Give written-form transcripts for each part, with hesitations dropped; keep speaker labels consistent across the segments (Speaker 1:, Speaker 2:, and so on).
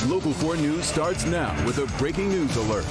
Speaker 1: Local 4 News starts now with a breaking news alert.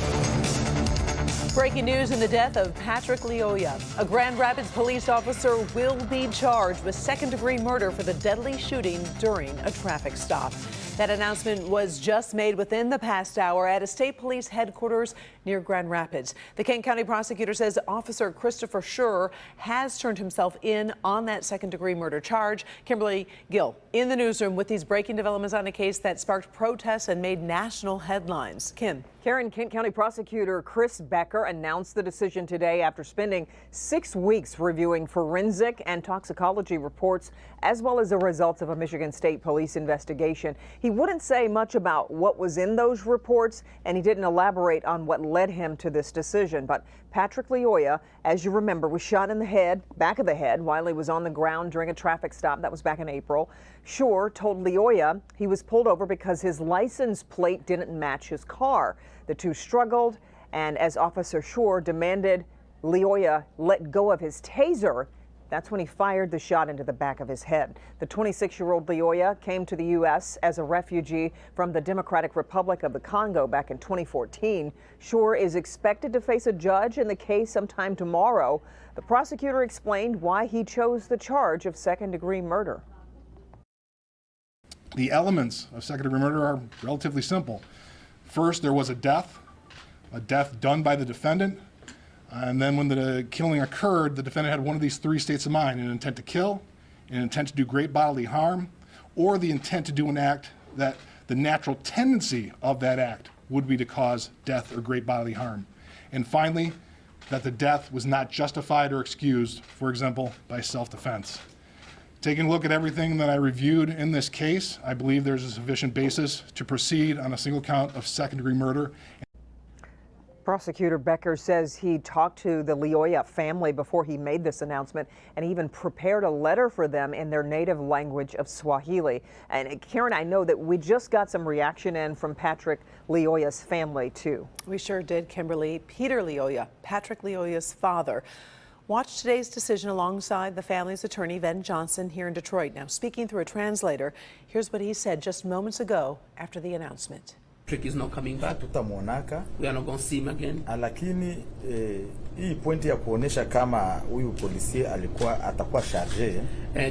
Speaker 2: Breaking news in the death of Patrick Lyoya. A Grand Rapids police officer will be charged with second-degree murder for the deadly shooting during a traffic stop. That announcement was just made within the past hour at a state police headquarters near Grand Rapids. The Kent County prosecutor says Officer Christopher Schur has turned himself in on that second-degree murder charge. Kimberly Gill in the newsroom with these breaking developments on a case that sparked protests and made national headlines. Kim.
Speaker 3: Karen, Kent County prosecutor Chris Becker announced the decision today after spending 6 weeks reviewing forensic and toxicology reports, as well as the results of a Michigan State Police investigation. He wouldn't say much about what was in those reports, and he didn't elaborate on what led him to this decision. But Patrick Lyoya, as you remember, was shot in the head, back of the head, while he was on the ground during a traffic stop. That was back in April. Schur told Lyoya he was pulled over because his license plate didn't match his car. The two struggled, and as Officer Schur demanded Lyoya let go of his taser, that's when he fired the shot into the back of his head. The 26-year-old Lyoya came to the U.S. as a refugee from the Democratic Republic of the Congo back in 2014. Schur is expected to face a judge in the case sometime tomorrow. The prosecutor explained why he chose the charge of second-degree murder.
Speaker 4: The elements of second-degree murder are relatively simple. First, there was a death done by the defendant. And then when the killing occurred, the defendant had one of these three states of mind: an intent to kill, an intent to do great bodily harm, or the intent to do an act that the natural tendency of that act would be to cause death or great bodily harm. And finally, that the death was not justified or excused, for example, by self-defense. Taking a look at everything that I reviewed in this case, I believe there's a sufficient basis to proceed on a single count of second-degree murder.
Speaker 3: Prosecutor Becker says he talked to the Lyoya family before he made this announcement, and even prepared a letter for them in their native language of Swahili. And Karen, I know that we just got some reaction in from Patrick Lyoya's family too.
Speaker 2: We sure did, Kimberly. Peter Lyoya, Patrick Lyoya's father, watched today's decision alongside the family's attorney, Ben Johnson, here in Detroit. Now, speaking through a translator, here's what he said just moments ago after the announcement.
Speaker 5: Patrick is not coming back.
Speaker 6: Tutamuonaka.
Speaker 5: We are not going to see him again.
Speaker 6: Lakini hii pointi ya kuonesha kama huyu polisi atakuwa charge.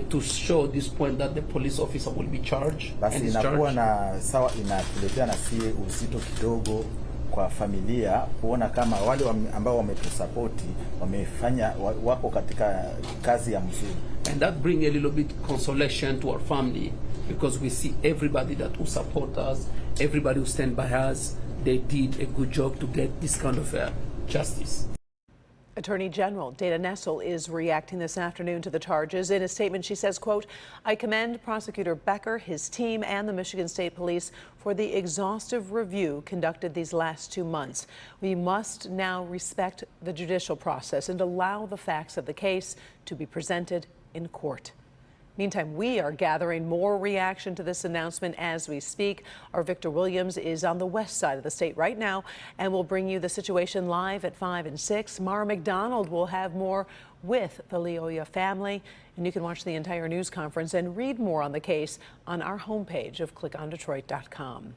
Speaker 5: To show this point that the police officer will be charged.
Speaker 6: Basi inakuwa na sawa, inatuletea na sie uzito kidogo kwa familia kuona kama wale ambao wametusapoti wamefanya wako katika kazi ya mzuri.
Speaker 5: And that bring a little bit consolation to our family, because we see everybody that will support us, everybody who stand by us, they did a good job to get this kind of justice.
Speaker 2: Attorney General Dana Nessel is reacting this afternoon to the charges. In a statement, she says, quote, "I commend Prosecutor Becker, his team, and the Michigan State Police for the exhaustive review conducted these last 2 months. We must now respect the judicial process and allow the facts of the case to be presented in court." Meantime, we are gathering more reaction to this announcement as we speak. Our Victor Williams is on the west side of the state right now, and we'll bring you the situation live at 5 and 6. Mara McDonald will have more with the Lyoya family, and you can watch the entire news conference and read more on the case on our homepage of clickondetroit.com.